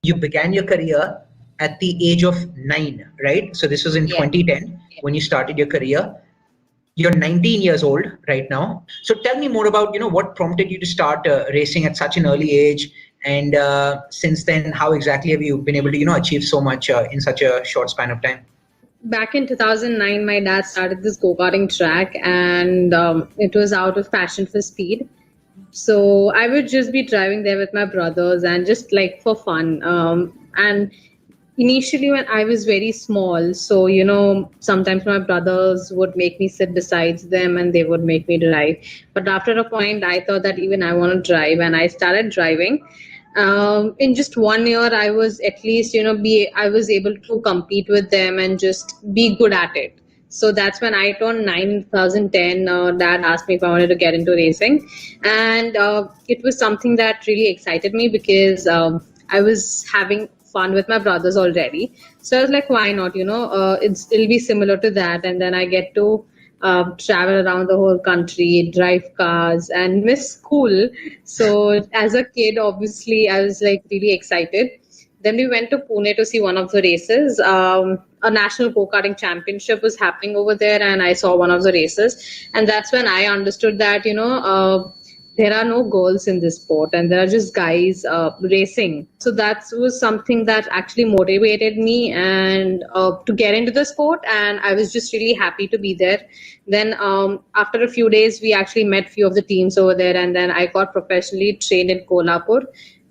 you began your career at the age of 9, right? So this was in 2010 when you started your career. You're 19 years old right now. So tell me more about, what prompted you to start racing at such an early age, and since then, how exactly have you been able to, achieve so much in such a short span of time? Back in 2009, my dad started this go-karting track, and it was out of passion for speed. So I would just be driving there with my brothers and just like for fun. And initially, when I was very small, so sometimes my brothers would make me sit beside them and they would make me drive. But after a point, I thought that even I want to drive, and I started driving. In just 1 year, I was at least I was able to compete with them and just be good at it. So that's when I turned 9, 2010. Dad asked me if I wanted to get into racing, and it was something that really excited me because I was having fun with my brothers already. So I was like, why not? It'll be similar to that, and then I get to travel around the whole country, drive cars, and miss school. So as a kid, obviously, I was like really excited. Then we went to Pune to see one of the races. A national go-karting championship was happening over there, and I saw one of the races. And that's when I understood that, there are no girls in this sport and there are just guys racing. So that was something that actually motivated me and to get into the sport. And I was just really happy to be there. Then after a few days, we actually met few of the teams over there. And then I got professionally trained in Kolhapur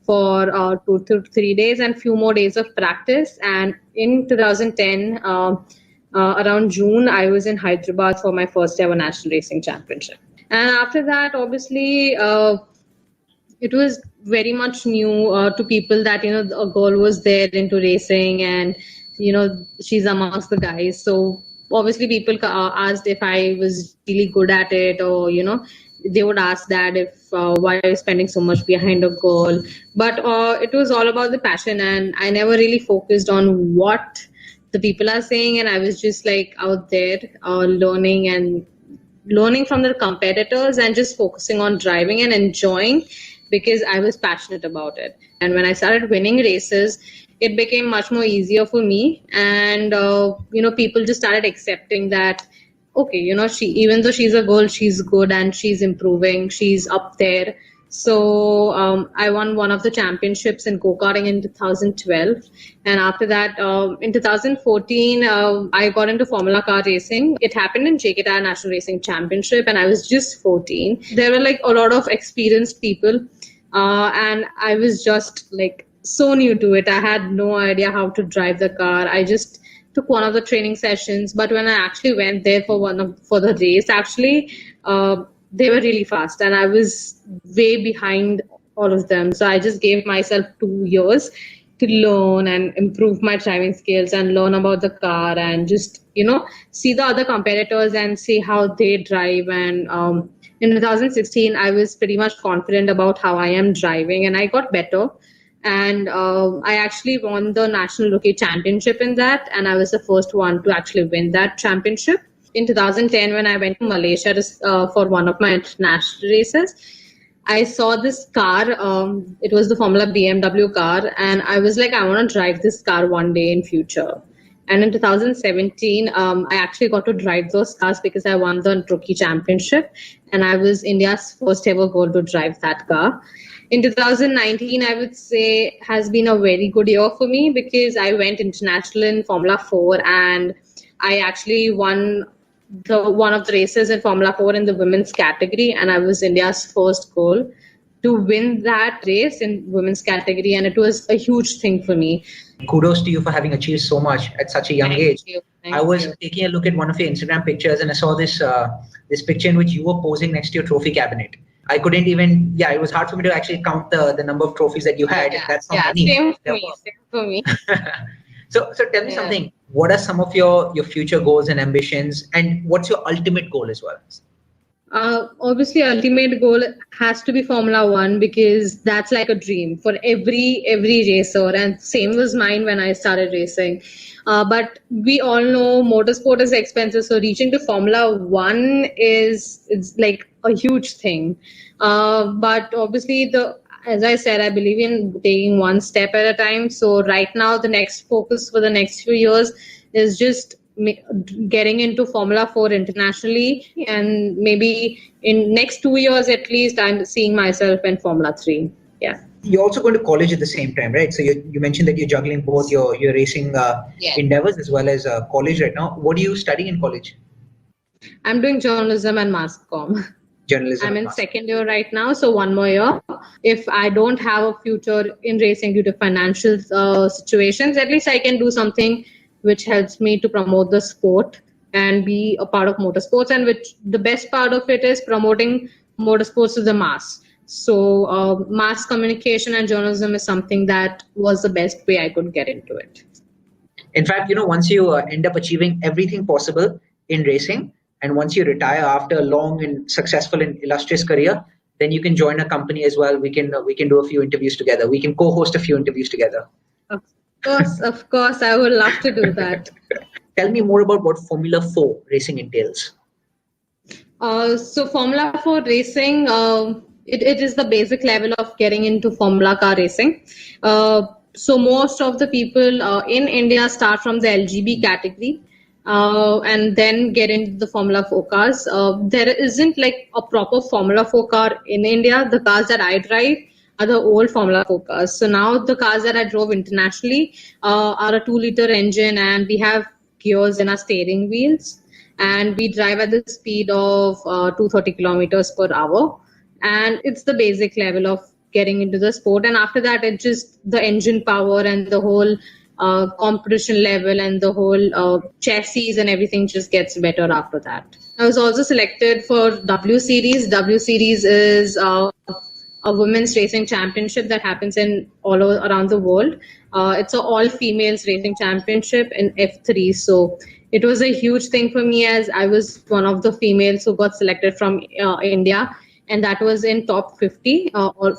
for 2 to 3 days and few more days of practice. And in 2010, around June, I was in Hyderabad for my first ever national racing championship. And after that, obviously, it was very much new to people that, a girl was there into racing and, she's amongst the guys. So obviously people asked if I was really good at it, or, they would ask that if why are you spending so much behind a girl. But it was all about the passion, and I never really focused on what the people are saying. And I was just like out there learning from the competitors and just focusing on driving and enjoying because I was passionate about it. And when I started winning races, it became much more easier for me. And, people just started accepting that, okay, she, even though she's a girl, she's good and she's improving, she's up there. So I won one of the championships in go-karting in 2012. And after that, in 2014, I got into Formula Car racing. It happened in JK Tyre National Racing Championship, and I was just 14. There were like a lot of experienced people, and I was just like so new to it. I had no idea how to drive the car. I just took one of the training sessions, but when I actually went there for the race, actually, they were really fast and I was way behind all of them. So I just gave myself 2 years to learn and improve my driving skills and learn about the car and just, see the other competitors and see how they drive. And in 2016, I was pretty much confident about how I am driving and I got better. And I actually won the National Rookie Championship in that. And I was the first one to actually win that championship. In 2010, when I went to Malaysia for one of my international races, I saw this car. It was the Formula BMW car. And I was like, I want to drive this car one day in future. And in 2017, I actually got to drive those cars because I won the Rookie Championship. And I was India's first ever girl to drive that car. In 2019, I would say has been a very good year for me because I went international in Formula 4 and I actually won one of the races in Formula 4 in the women's category, and I was India's first girl to win that race in women's category, and it was a huge thing for me. Kudos to you for having achieved so much at such a young age. I was taking a look at one of your Instagram pictures and I saw this picture in which you were posing next to your trophy cabinet. I couldn't even, it was hard for me to actually count the number of trophies that you had. That's not many. Same for me. So tell me something. What are some of your future goals and ambitions, and what's your ultimate goal as well? Obviously, ultimate goal has to be Formula 1 because that's like a dream for every racer, and same was mine when I started racing. But we all know motorsport is expensive, so reaching to Formula 1 is like a huge thing. But obviously, as I said, I believe in taking one step at a time. So right now, the next focus for the next few years is just getting into Formula 4 internationally, and maybe in next 2 years at least, I'm seeing myself in Formula 3. Yeah. You're also going to college at the same time, right? So you mentioned that you're juggling both your racing endeavors as well as college right now. What are you studying in college? I'm doing journalism and mass comm. Journalism I'm and in mass. second year right now, so one more year. If I don't have a future in racing due to financial situations, at least I can do something which helps me to promote the sport and be a part of motorsports. And which the best part of it is promoting motorsports to the mass. So mass communication and journalism is something that was the best way I could get into it. In fact, once you end up achieving everything possible in racing, and once you retire after a long and successful and illustrious career, then you can join a company as well. We can do a few interviews together. We can co-host a few interviews together. Of course, I would love to do that. Tell me more about what Formula 4 racing entails. So Formula 4 racing, it is the basic level of getting into Formula car racing. So most of the people in India start from the LGB category and then get into the Formula 4 cars. There isn't like a proper Formula 4 car in India. The cars that I drive are the old Formula 4 cars. So now the cars that I drove internationally are a 2-liter engine, and we have gears in our steering wheels, and we drive at the speed of 230 kilometers per hour, and it's the basic level of getting into the sport. And after that, it's just the engine power and the whole competition level and the whole chassis and everything just gets better after that. I was also selected for W Series. W Series is a women's racing championship that happens in all around the world. It's an all females racing championship in F3. So it was a huge thing for me, as I was one of the females who got selected from India, and that was in top 50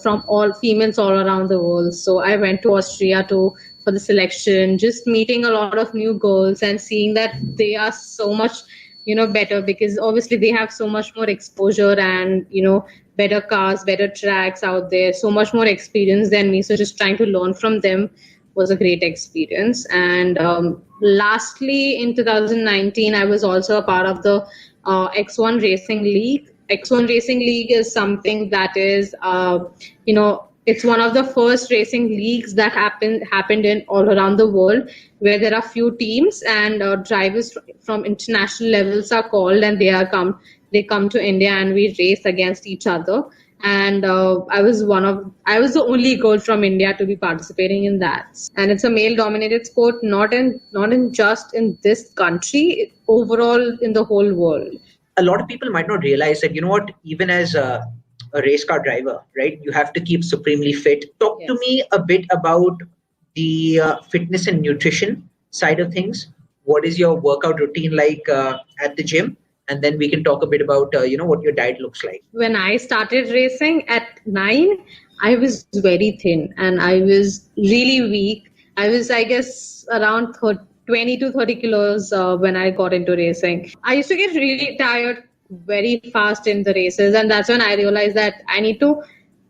from all females all around the world. So I went to Austria to for the selection, just meeting a lot of new girls and seeing that they are so much better, because obviously they have so much more exposure and better cars, better tracks out there, so much more experience than me. So just trying to learn from them was a great experience. And lastly, in 2019, I was also a part of the X1 Racing League. X1 Racing League is something that is, it's one of the first racing leagues that happened in all around the world, where there are few teams, and drivers from international levels are called, and they come to India, and we race against each other. And I was the only girl from India to be participating in that. And it's a male dominated sport, not in just in this country, overall in the whole world. A lot of people might not realize that, even as a race car driver, right, you have to keep supremely fit. Talk to me a bit about the fitness and nutrition side of things. What is your workout routine like at the gym? And then we can talk a bit about what your diet looks like. When I started racing at 9, I was very thin and I was really weak. I was, I guess, around 20 to 30 kilos when I got into racing. I used to get really tired very fast in the races, and that's when I realized that I need to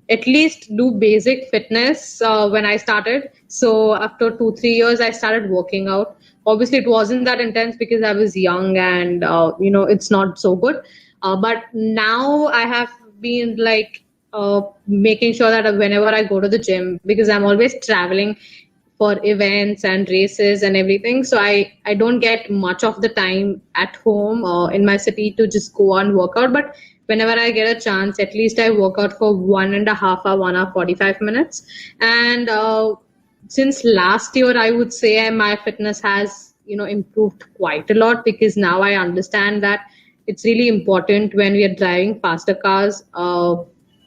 at least do basic fitness when I started. So after 2-3 years, I started working out. Obviously, it wasn't that intense because I was young and it's not so good. But now I have been like making sure that whenever I go to the gym, because I'm always traveling for events and races and everything, so I don't get much of the time at home or in my city to just go and work out. But whenever I get a chance, at least I work out for 1.5 hour, 1 hour 45 minutes. And since last year, I would say my fitness has improved quite a lot, because now I understand that it's really important when we are driving faster cars.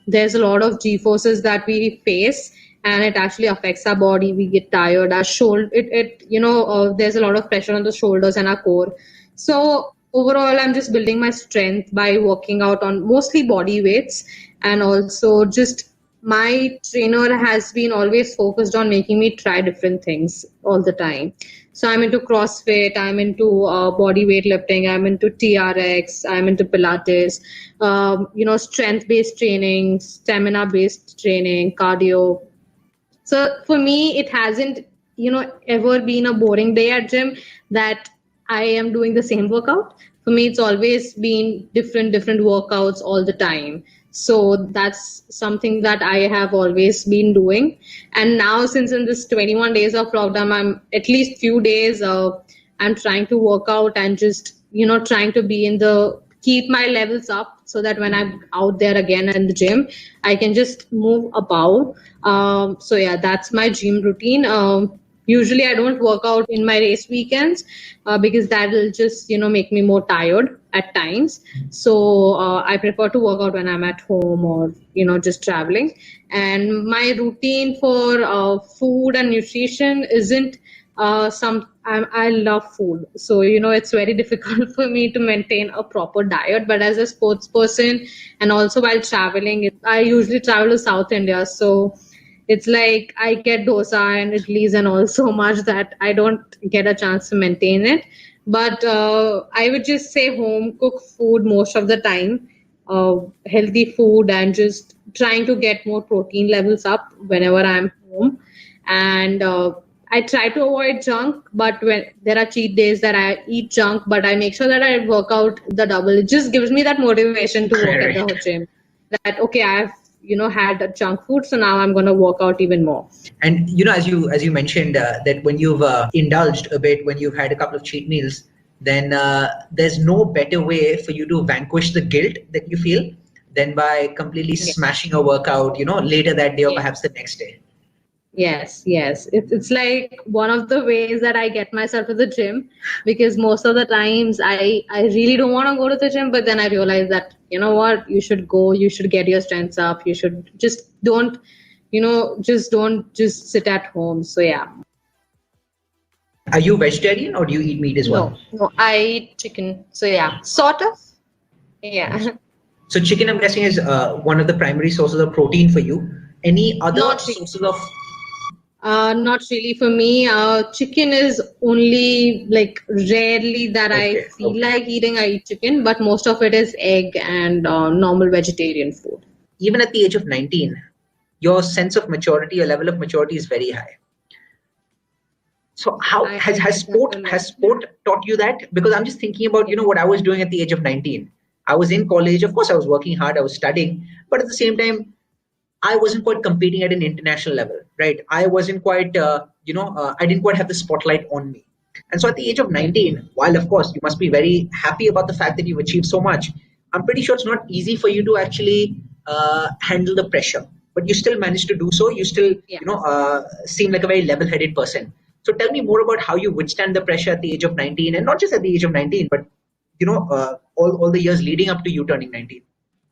There's a lot of G forces that we face, and it actually affects our body. We get tired. Our shoulder, there's a lot of pressure on the shoulders and our core. So overall, I'm just building my strength by working out on mostly body weights, and also just my trainer has been always focused on making me try different things all the time. So I'm into CrossFit, I'm into body weightlifting, I'm into TRX, I'm into Pilates, strength-based training, stamina-based training, cardio. So for me, it hasn't, ever been a boring day at gym that I am doing the same workout. For me, it's always been different workouts all the time. So that's something that I have always been doing. And now, since in this 21 days of lockdown, I'm at least few days, I'm trying to work out and just, trying to be in the keep my levels up so that when I'm out there again in the gym, I can just move about. So yeah, that's my gym routine. Usually I don't work out in my race weekends because that will just make me more tired at times. So I prefer to work out when I'm at home or just traveling. And my routine for food and nutrition isn't I love food, so it's very difficult for me to maintain a proper diet. But as a sports person, and also while traveling, I usually travel to South India, so it's like I get dosa and idlis and all so much that I don't get a chance to maintain it. But I would just say home cooked food most of the time, healthy food, and just trying to get more protein levels up whenever I'm home. And I try to avoid junk, but when there are cheat days that I eat junk, but I make sure that I work out the double. It just gives me that motivation to work at the Right. gym. That okay, I've had a junk food, so now I'm gonna work out even more. And as you mentioned that when you've indulged a bit, when you've had a couple of cheat meals, then there's no better way for you to vanquish the guilt that you feel than by completely Yes. smashing a workout, later that day or Yes. perhaps the next day. Yes. It's like one of the ways that I get myself to the gym, because most of the times I really don't want to go to the gym, but then I realize that you know what, you should go, you should get your strengths up, you should just don't just sit at home. So yeah. Are you vegetarian or do you eat meat as well? No, I eat chicken. So yeah, sort of. Yeah. So chicken, I'm guessing, is one of the primary sources of protein for you. Any other Not really. sources of? Not really for me. Chicken is only like rarely that I Okay, feel okay. like eating. I eat chicken, but most of it is egg and normal vegetarian food. Even at the age of 19, your sense of maturity, your level of maturity is very high. So how has I has get that sport a has lot. sport taught you that? Because I'm just thinking about Yeah. what I was doing at the age of 19. I was in college. Of course, I was working hard. I was studying, but at the same time, I wasn't quite competing at an international level, right? I wasn't quite, I didn't quite have the spotlight on me. And so at the age of Yeah. 19, while of course you must be very happy about the fact that you've achieved so much, I'm pretty sure it's not easy for you to actually handle the pressure. But you still managed to do so. You still, Yeah. seem like a very level-headed person. So tell me more about how you withstand the pressure at the age of 19, and not just at the age of 19, but all the years leading up to you turning 19.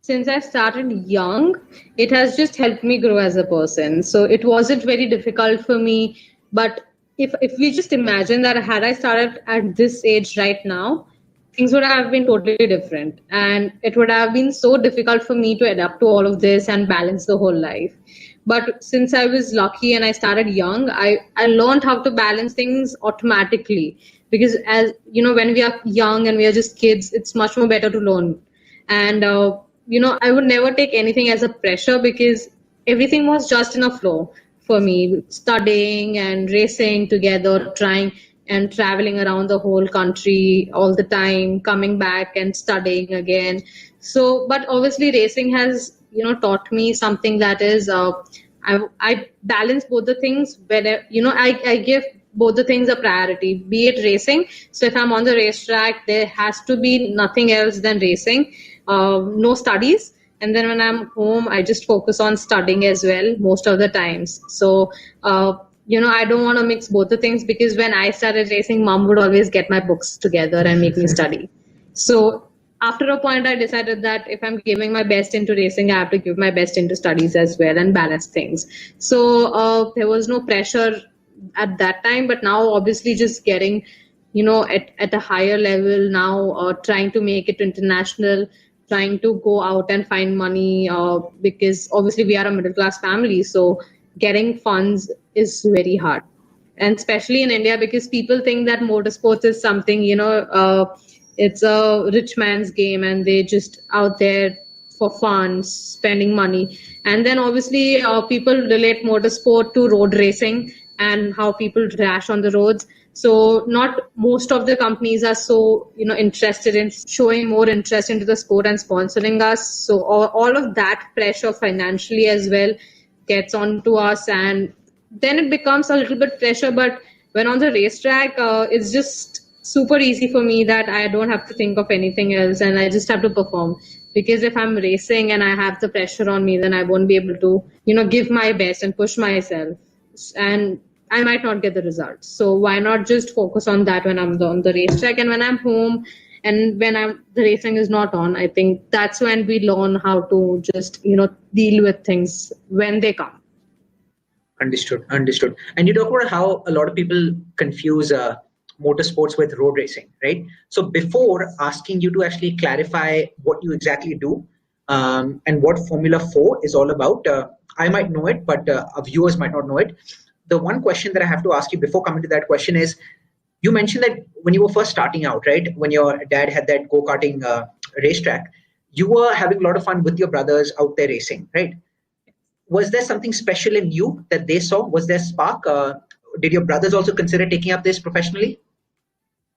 Since I started young, it has just helped me grow as a person. So it wasn't very difficult for me. But if we just imagine that had I started at this age right now, things would have been totally different. And it would have been so difficult for me to adapt to all of this and balance the whole life. But since I was lucky and I started young, I learned how to balance things automatically. Because as when we are young and we are just kids, it's much more better to learn. And I would never take anything as a pressure because everything was just in a flow for me, studying and racing together, trying and traveling around the whole country all the time, coming back and studying again. So but obviously racing has taught me something, that is I balance both the things. Where I give both the things a priority, be it racing. So if I'm on the racetrack, there has to be nothing else than racing, no studies. And then when I'm home, I just focus on studying as well most of the times. So I don't want to mix both the things, because when I started racing, mom would always get my books together and make me study. So after a point, I decided that if I'm giving my best into racing, I have to give my best into studies as well and balance things. So there was no pressure at that time, but now obviously just getting, at a higher level now, trying to make it international, trying to go out and find money, because obviously we are a middle class family, so getting funds is very hard. and especially in India, because people think that motorsports is something, it's a rich man's game and they just out there for fun, spending money. And then obviously people relate motorsport to road racing and how people crash on the roads. So not most of the companies are so, interested in showing more interest into the sport and sponsoring us. So all of that pressure financially as well gets onto us, and then it becomes a little bit pressure. But when on the racetrack, it's just super easy for me that I don't have to think of anything else and I just have to perform. Because if I'm racing and I have the pressure on me, then I won't be able to, give my best and push myself. And I might not get the results. So why not just focus on that when I'm on the racetrack, and when I'm home and when the racing is not on, I think that's when we learn how to just, deal with things when they come. Understood. Understood. And you talk about how a lot of people confuse motorsports with road racing, right? So before asking you to actually clarify what you exactly do and what Formula 4 is all about, I might know it, but our viewers might not know it. The one question that I have to ask you before coming to that question is, you mentioned that when you were first starting out, right, when your dad had that go-karting racetrack, you were having a lot of fun with your brothers out there racing, right? Was there something special in you that they saw? Was there a spark? Did your brothers also consider taking up this professionally?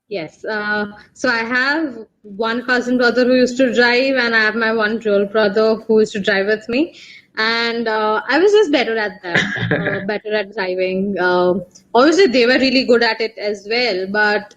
Yes. So I have one cousin brother who used to drive, and I have my one real brother who used to drive with me. And I was just better at that, better at driving. Obviously, they were really good at it as well, but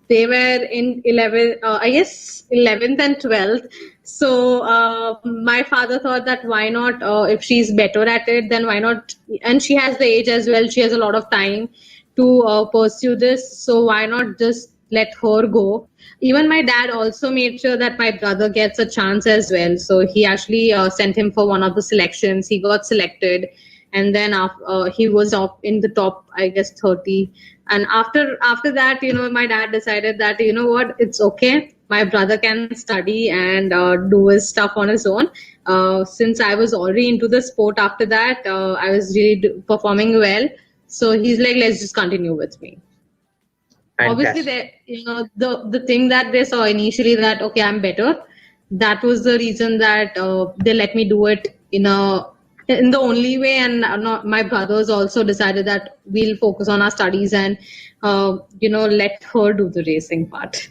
they were in 11th and 12th. So my father thought that why not, if she's better at it, then why not? And she has the age as well. She has a lot of time to pursue this. So why not just let her go? Even my dad also made sure that my brother gets a chance as well. So he actually sent him for one of the selections. He got selected, and then he was up in the top, I guess, 30. And after that, my dad decided that what, it's okay. My brother can study and do his stuff on his own. Since I was already into the sport after that, I was really performing well. So he's like, let's just continue with me. Obviously, Fantastic. the thing that they saw initially, that okay, I'm better. That was the reason that they let me do it in the only way. And not, my brothers also decided that we'll focus on our studies and let her do the racing part.